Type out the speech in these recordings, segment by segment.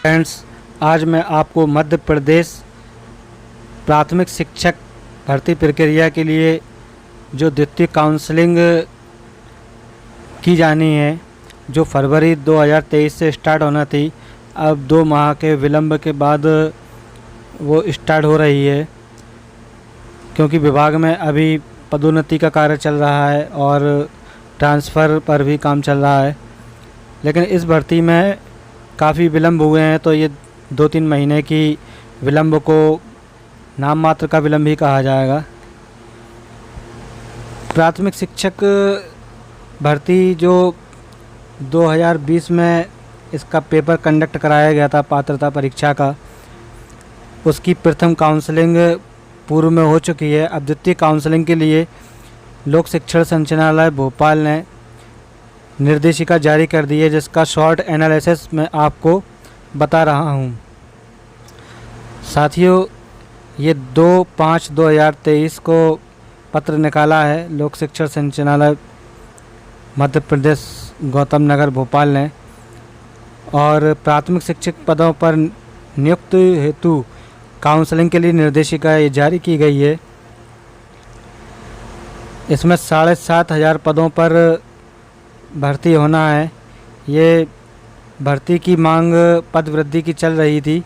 Friends, आज मैं आपको मध्य प्रदेश प्राथमिक शिक्षक भर्ती प्रक्रिया के लिए जो द्वितीय काउंसलिंग की जानी है, जो फरवरी 2023 से स्टार्ट होना थी, अब 2 माह के विलंब के बाद वो स्टार्ट हो रही है, क्योंकि विभाग में अभी पदोन्नति का कार्य चल रहा है और ट्रांसफ़र पर भी काम चल रहा है। लेकिन इस भर्ती में काफ़ी विलम्ब हुए हैं, तो ये 2-3 महीने की विलम्ब को नाम मात्र का विलम्ब ही कहा जाएगा। प्राथमिक शिक्षक भर्ती जो 2020 में इसका पेपर कंडक्ट कराया गया था पात्रता परीक्षा का, उसकी प्रथम काउंसलिंग पूर्व में हो चुकी है। अब द्वितीय काउंसलिंग के लिए लोक शिक्षण संचालनालय भोपाल ने निर्देशिका जारी कर दी है, जिसका शॉर्ट एनालिसिस मैं आपको बता रहा हूँ। साथियों, ये 2/5/2023 को पत्र निकाला है लोक शिक्षण संचालनालय मध्य प्रदेश गौतम नगर भोपाल ने, और प्राथमिक शिक्षक पदों पर नियुक्ति हेतु काउंसलिंग के लिए निर्देशिका ये जारी की गई है। इसमें 7,500 पदों पर भर्ती होना है। ये भर्ती की मांग पद वृद्धि की चल रही थी,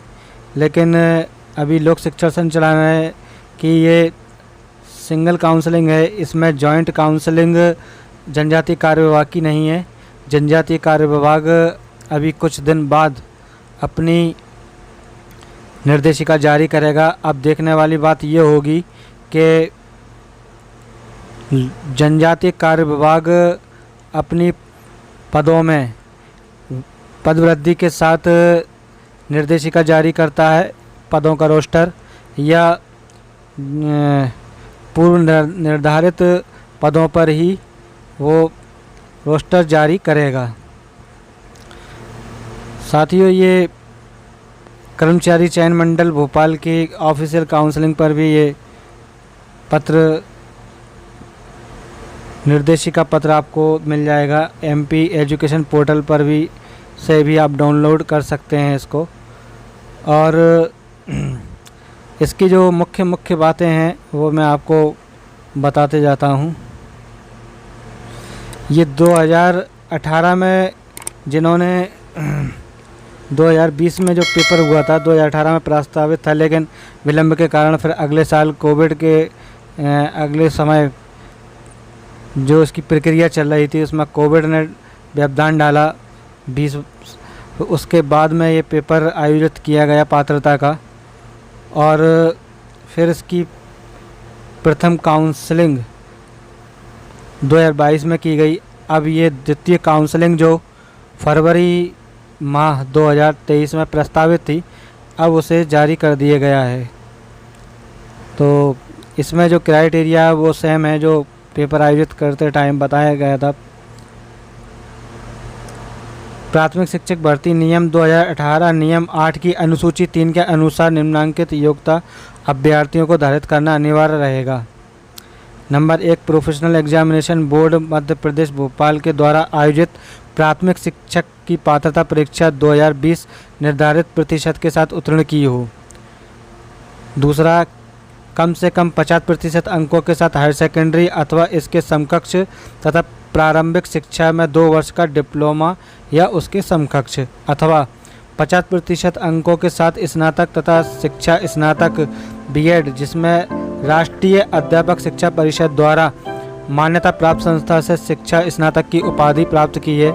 लेकिन अभी लोक शिक्षण संचालनालय की ये सिंगल काउंसलिंग है। इसमें जॉइंट काउंसलिंग जनजातीय कार्य विभाग की नहीं है। जनजातीय कार्य विभाग अभी कुछ दिन बाद अपनी निर्देशिका जारी करेगा। अब देखने वाली बात ये होगी कि जनजातीय कार्य विभाग अपनी पदों में पदवृद्धि के साथ निर्देशिका जारी करता है, पदों का रोस्टर, या पूर्व निर्धारित पदों पर ही वो रोस्टर जारी करेगा। साथियों, ये कर्मचारी चयन मंडल भोपाल की ऑफिशियल काउंसलिंग पर भी ये पत्र, निर्देशिका पत्र आपको मिल जाएगा। MP एजुकेशन पोर्टल पर भी से भी आप डाउनलोड कर सकते हैं इसको। और इसकी जो मुख्य बातें हैं वो मैं आपको बताते जाता हूँ। ये 2018 में जिन्होंने 2020 में जो पेपर हुआ था 2018 में प्रस्तावित था, लेकिन विलंब के कारण फिर अगले साल कोविड के अगले समय जो इसकी प्रक्रिया चल रही थी उसमें कोविड ने व्यवधान डाला 20। उसके बाद में ये पेपर आयोजित किया गया पात्रता का, और फिर इसकी प्रथम काउंसलिंग 2022 में की गई। अब ये द्वितीय काउंसलिंग जो फरवरी माह 2023 में प्रस्तावित थी, अब उसे जारी कर दिया गया है। तो इसमें जो क्राइटेरिया है वो सेम है जो पेपर आयोजित करते टाइम बताया गया था। प्राथमिक शिक्षक भर्ती नियम 2018 नियम 8 की अनुसूची 3 के अनुसार निम्नांकित योग्यता अभ्यर्थियों को धारित करना अनिवार्य रहेगा। Number 1, professional examination board Madhya Pradesh Bhopal के द्वारा आयोजित प्राथमिक शिक्षक की पात्रता परीक्षा 2020 निर्धारित प्रतिशत के साथ उत्तीर्ण की हो। दूसरा, कम से कम 50% अंकों के साथ हायर सेकेंडरी अथवा इसके समकक्ष तथा प्रारंभिक शिक्षा में 2 वर्ष का डिप्लोमा या उसके समकक्ष, अथवा 50% अंकों के साथ स्नातक तथा शिक्षा स्नातक B.Ed जिसमें राष्ट्रीय अध्यापक शिक्षा परिषद द्वारा मान्यता प्राप्त संस्था से शिक्षा स्नातक की उपाधि प्राप्त की है,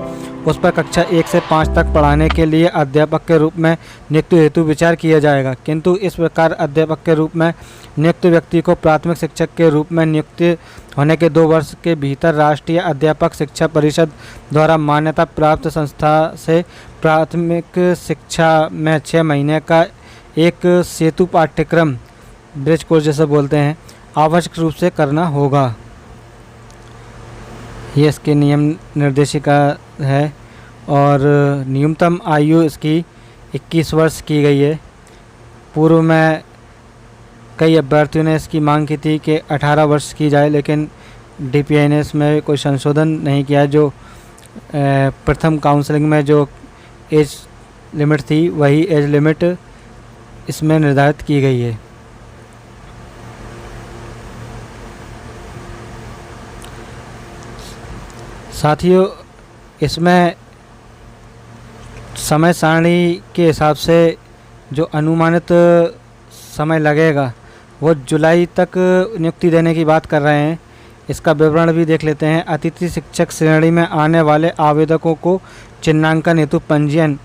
उस पर कक्षा 1 से 5 तक पढ़ाने के लिए अध्यापक के रूप में नियुक्ति हेतु विचार किया जाएगा। किंतु इस प्रकार अध्यापक के रूप में नियुक्त व्यक्ति को प्राथमिक शिक्षक के रूप में नियुक्ति होने के 2 वर्ष के भीतर राष्ट्रीय अध्यापक शिक्षा परिषद द्वारा मान्यता प्राप्त संस्था से प्राथमिक शिक्षा में 6 महीने का एक सेतु पाठ्यक्रम, ब्रिज कोर्स जैसे बोलते हैं, आवश्यक रूप से करना होगा। ये इसके नियम निर्देशिका है, और न्यूनतम आयु इसकी 21 वर्ष की गई है। पूर्व में कई अभ्यर्थियों ने इसकी मांग की थी कि 18 वर्ष की जाए, लेकिन DPI ने इसमें कोई संशोधन नहीं किया। जो प्रथम काउंसलिंग में जो एज लिमिट थी वही एज लिमिट इसमें निर्धारित की गई है। साथियों, इसमें समय सारणी के हिसाब से जो अनुमानित समय लगेगा वो जुलाई तक नियुक्ति देने की बात कर रहे हैं। इसका विवरण भी देख लेते हैं। अतिथि शिक्षक श्रेणी में आने वाले आवेदकों को चिन्हांकन हेतु पंजीयन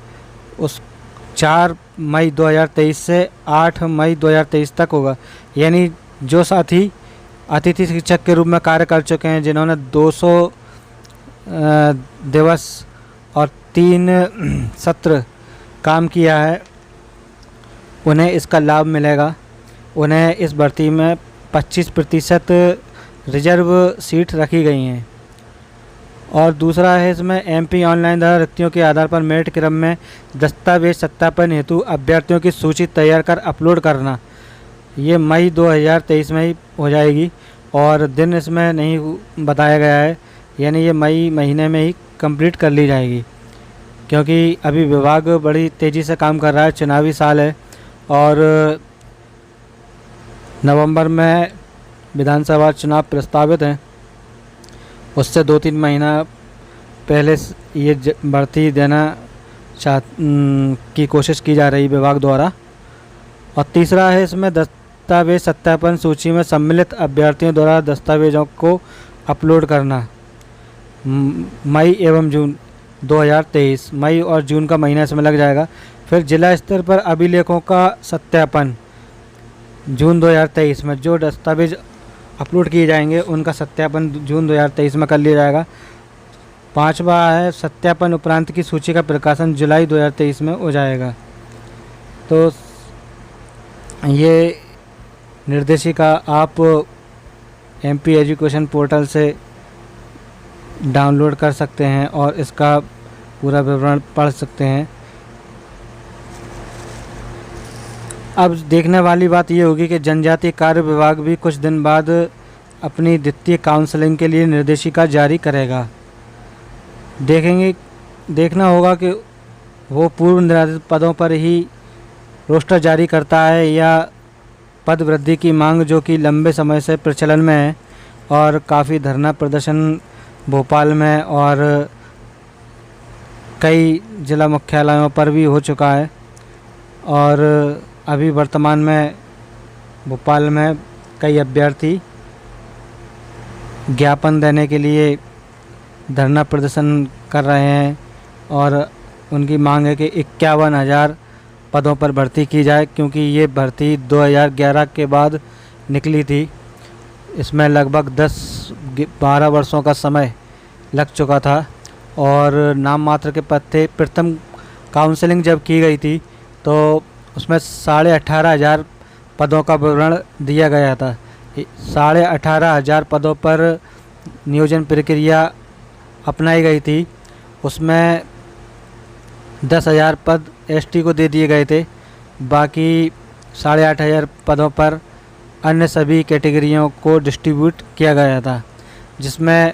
उस 4 मई 2023 से 8 मई 2023 तक होगा। यानी जो साथी अतिथि शिक्षक के रूप में कार्य कर चुके हैं, जिन्होंने 200 दिवस और 3 सत्र काम किया है, उन्हें इसका लाभ मिलेगा। उन्हें इस भर्ती में 25% रिजर्व सीट रखी गई हैं। और दूसरा है इसमें एमपी ऑनलाइन द्वारा रिक्तियों के आधार पर मेरिट क्रम में दस्तावेज सत्यापन हेतु अभ्यर्थियों की सूची तैयार कर अपलोड करना। ये मई 2023 में ही हो जाएगी और दिन इसमें नहीं बताया गया है, यानी ये मई महीने में ही कंप्लीट कर ली जाएगी, क्योंकि अभी विभाग बड़ी तेज़ी से काम कर रहा है। चुनावी साल है और नवंबर में विधानसभा चुनाव प्रस्तावित हैं। उससे 2-3 महीना पहले ये भर्ती देना की कोशिश की जा रही विभाग द्वारा। और तीसरा है इसमें दस्तावेज सत्यापन सूची में सम्मिलित अभ्यर्थियों द्वारा दस्तावेजों को अपलोड करना। मई एवं जून 2023, मई और जून का महीना इसमें लग जाएगा। फिर जिला स्तर पर अभिलेखों का सत्यापन जून 2023 में, जो दस्तावेज अपलोड किए जाएंगे उनका सत्यापन जून 2023 में कर लिया जाएगा। 5वां है सत्यापन उपरांत की सूची का प्रकाशन जुलाई 2023 में हो जाएगा। तो ये निर्देशिका आप एमपी एजुकेशन पोर्टल से डाउनलोड कर सकते हैं और इसका पूरा विवरण पढ़ सकते हैं। अब देखने वाली बात ये होगी कि जनजातीय कार्य विभाग भी कुछ दिन बाद अपनी द्वितीय काउंसलिंग के लिए निर्देशिका जारी करेगा। देखना होगा कि वो पूर्व निर्धारित पदों पर ही रोस्टर जारी करता है या पद वृद्धि की मांग, जो कि लंबे समय से प्रचलन में है और काफ़ी धरना प्रदर्शन भोपाल में और कई जिला मुख्यालयों पर भी हो चुका है। और अभी वर्तमान में भोपाल में कई अभ्यर्थी ज्ञापन देने के लिए धरना प्रदर्शन कर रहे हैं और उनकी मांग है कि 51,000 पदों पर भर्ती की जाए, क्योंकि ये भर्ती 2011 के बाद निकली थी। इसमें लगभग 10-12 वर्षों का समय लग चुका था और नाम मात्र के पद थे। प्रथम काउंसलिंग जब की गई थी तो उसमें 18,500 पदों का विवरण दिया गया था। 18,500 पदों पर नियोजन प्रक्रिया अपनाई गई थी। उसमें 10,000 पद एसटी को दे दिए गए थे। बाकी 8,500 पदों पर अन्य सभी कैटेगरियों को डिस्ट्रीब्यूट किया गया था, जिसमें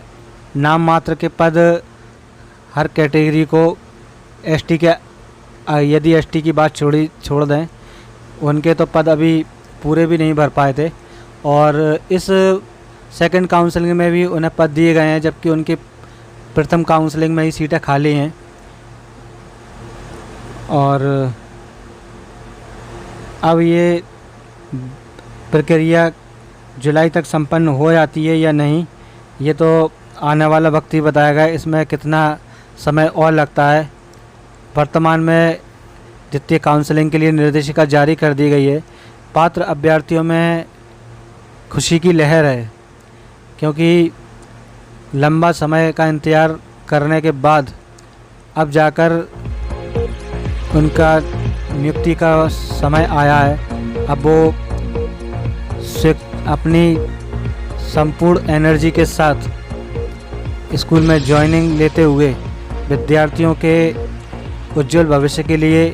नाम मात्र के पद हर कैटेगरी को एसटी के, यदि एसटी की बात छोड़ दें, उनके तो पद अभी पूरे भी नहीं भर पाए थे। और इस सेकंड काउंसलिंग में भी उन्हें पद दिए गए हैं, जबकि उनके प्रथम काउंसलिंग में ही सीटें खाली हैं। और अब ये प्रक्रिया जुलाई तक संपन्न हो जाती है या नहीं, ये तो आने वाला वक्त ही बताएगा इसमें कितना समय और लगता है। वर्तमान में द्वितीय काउंसलिंग के लिए निर्देशिका जारी कर दी गई है। पात्र अभ्यर्थियों में खुशी की लहर है, क्योंकि लंबा समय का इंतज़ार करने के बाद अब जाकर उनका नियुक्ति का समय आया है। अब वो अपनी संपूर्ण एनर्जी के साथ स्कूल में ज्वाइनिंग लेते हुए विद्यार्थियों के उज्जवल भविष्य के लिए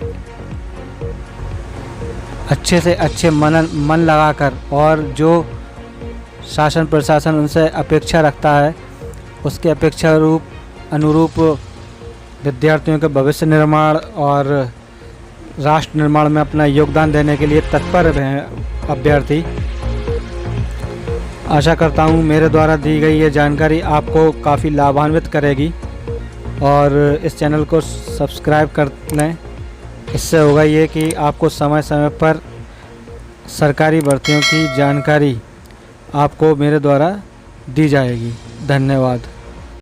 अच्छे से अच्छे मन लगाकर और जो शासन प्रशासन उनसे अपेक्षा रखता है उसके अपेक्षा अनुरूप विद्यार्थियों के भविष्य निर्माण और राष्ट्र निर्माण में अपना योगदान देने के लिए तत्पर हैं अभ्यर्थी। आशा करता हूँ मेरे द्वारा दी गई ये जानकारी आपको काफ़ी लाभान्वित करेगी और इस चैनल को सब्सक्राइब कर लें। इससे होगा ये कि आपको समय समय पर सरकारी भर्तियों की जानकारी आपको मेरे द्वारा दी जाएगी। धन्यवाद।